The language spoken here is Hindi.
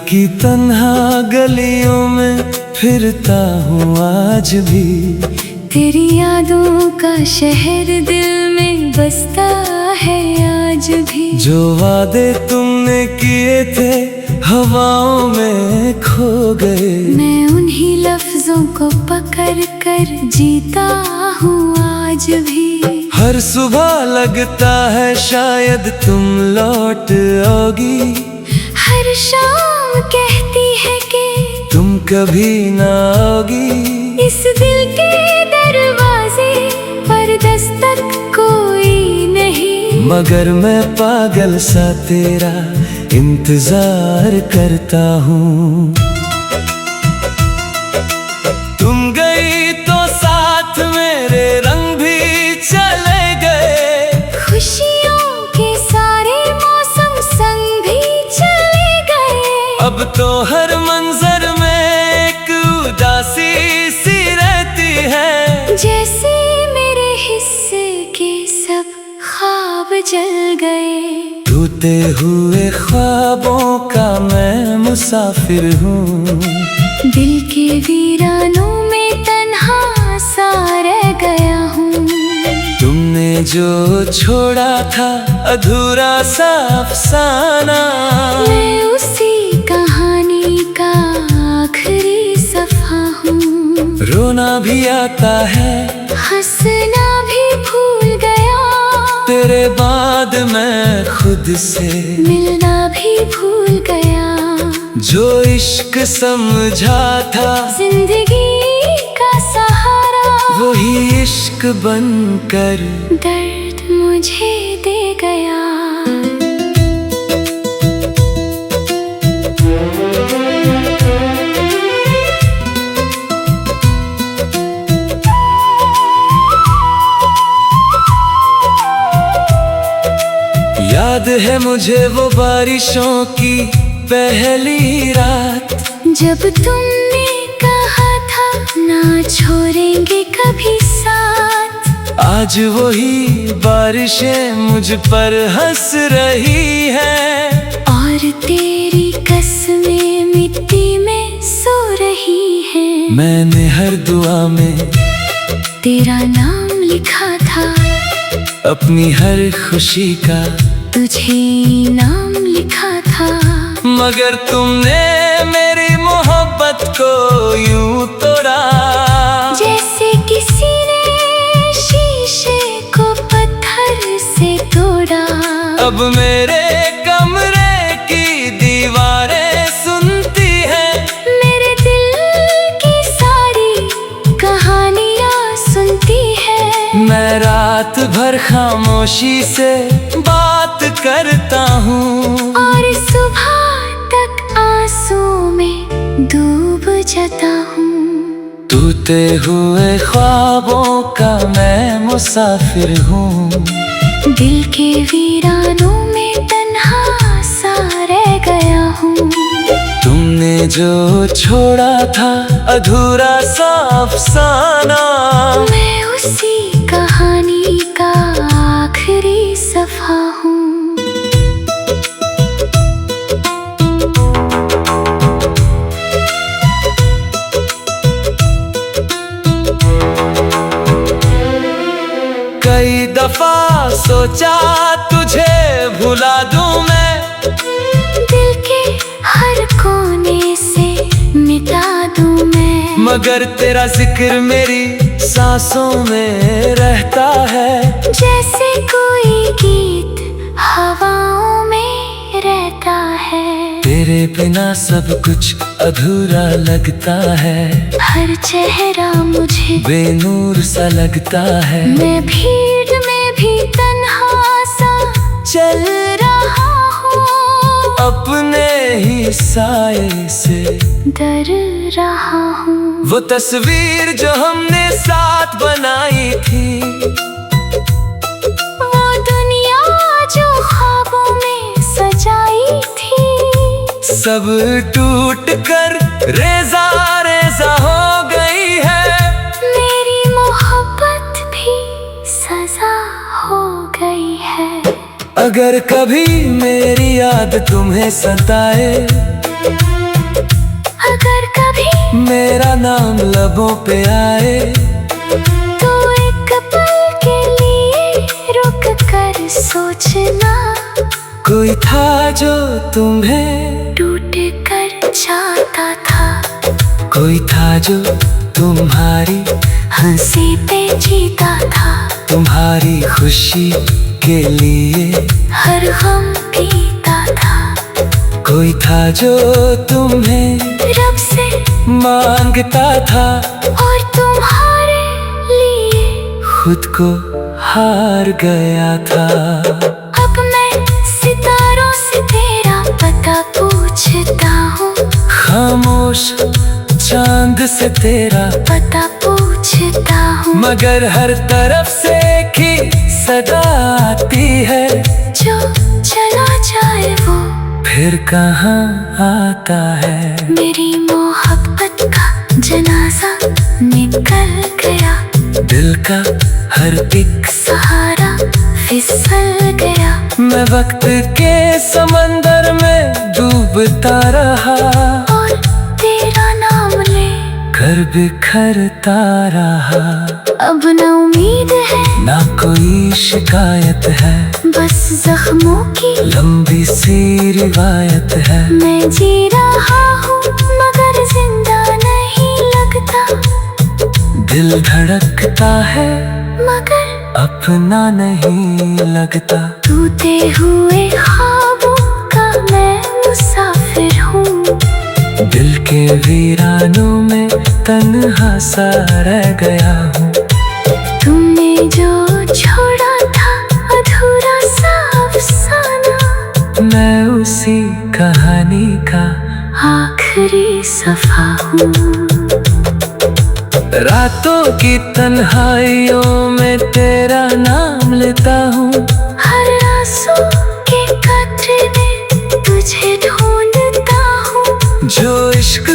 की तन्हा गलियों में फिरता हूँ आज भी। तेरी यादों का शहर दिल में बसता है आज भी। जो वादे तुमने किए थे हवाओं में खो गए। मैं उन्हीं लफ्जों को पकड़ कर जीता हूँ आज भी। हर सुबह लगता है शायद तुम लौट आओगी। हर शाम कहती है कि तुम कभी ना आओगी। इस दिल के दरवाजे पर दस्तक कोई नहीं। मगर मैं पागल सा तेरा इंतजार करता हूँ। तुम गई तो साथ मेरे रंग भी चले गए। खुशियों के सारे मौसम संग भी चले गए। अब तो हर मंजर में एक उदासी सी रहती है। जैसे मेरे हिस्से के सब ख्वाब जल गए। टूटे हुए ख्वाबों का मैं मुसाफिर हूँ। दिल के वीरानों में तन्हा सा रह गया हूँ। तुमने जो छोड़ा था अधूरा सा अफसाना। मैं उसी कहानी का आखिरी सफा हूँ। रोना भी आता है, हंसना भी भूल गया। तेरे बाद मैं खुद से मिलना भी भूल गया। जो इश्क समझा था जिंदगी का सहारा, वही इश्क बनकर दर्द मुझे दे गया। याद है मुझे वो बारिशों की पहली रात, जब तुमने कहा था ना छोड़ेंगे कभी साथ। आज वही बारिशें मुझ पर हंस रही हैं। और तेरी कसमें मिट्टी में सो रही हैं। मैंने हर दुआ में तेरा नाम लिखा था। अपनी हर खुशी का तुझे नाम लिखा था। मगर तुमने मेरी मोहब्बत को यूं तोड़ा। जैसे किसी ने शीशे को पत्थर से तोड़ा। अब मेरे कमरे की दीवारें सुनती हैं। मेरे दिल की सारी कहानियाँ सुनती है। मैं रात भर खामोशी से बात करता हूँ। और सुबह तक आंसू में डूब जाता हूँ। टूटे हुए ख्वाबों का मैं मुसाफिर हूँ। दिल के वीरानों में तन्हा सा रह गया हूँ। तुमने जो छोड़ा था अधूरा सा अफसाना। मैं उसी कहानी का आखिरी सफा हूँ। कई दफा सोचा तुझे भुला दूं मैं। दिल के हर कोने से मिटा दूं मैं। मगर तेरा जिक्र मेरी सांसों में रहता है। जैसे कोई गीत हवाओं में रहता है। तेरे बिना सब कुछ अधूरा लगता है। हर चेहरा मुझे बेनूर सा लगता है। मैं भीड़ में भी तन्हा सा चल रहा हूँ। अपने ही साए से डर रहा हूँ। वो तस्वीर जो हमने साथ बनाई थी। वो दुनिया जो ख्वाबों में सजाई थी। सब टूट कर रेजा रेजा हो गई है। मेरी मोहब्बत भी सजा हो गई है। अगर कभी मेरी याद तुम्हें सताए अगर कभी मेरा नाम लबों पे आए तो एक पल के लिए रुक कर सोचना, कोई था जो तुम्हें टूट कर जाता था, कोई था जो तुम्हारी हंसी पे जीता था, तुम्हारी खुशी के लिए हर गम पीता था, कोई था जो तुम्हें रब से मांगता था और तुम्हारे लिए खुद को हार गया था। अब मैं सितारों से तेरा पता पूछता हूँ, खामोश चांद से तेरा पता पूछता हूँ, मगर हर तरफ से की सदा आती है, जो चला जाए वो फिर कहाँ आता है। मेरी मोहब्बत का जनाजा निकल गया, दिल का हर एक सहारा फिसल गया, मैं वक्त के समंदर में डूबता रहा और तेरा नाम ले कर बिखरता रहा। अब न उम्मीद है ना कोई शिकायत है, बस जख्मों की लंबी सी रिवायत है। मैं जी रहा हूँ मगर जिंदा नहीं लगता, दिल धड़कता है मगर अपना नहीं लगता। टूटे हुए ख्वाबों का मैं मुसाफिर हूँ, दिल के वीरानों में तन्हा सा रह गया हूँ। तुमने जो छोड़ा था अधूरा सा अफसाना, मैं उसी कहानी का आखिरी सफा हूँ। रातों की तन्हाइयों में तेरा नाम लेता हूँ, हर आंसू के कतरे में तुझे ढूंढता हूँ, जो इश्क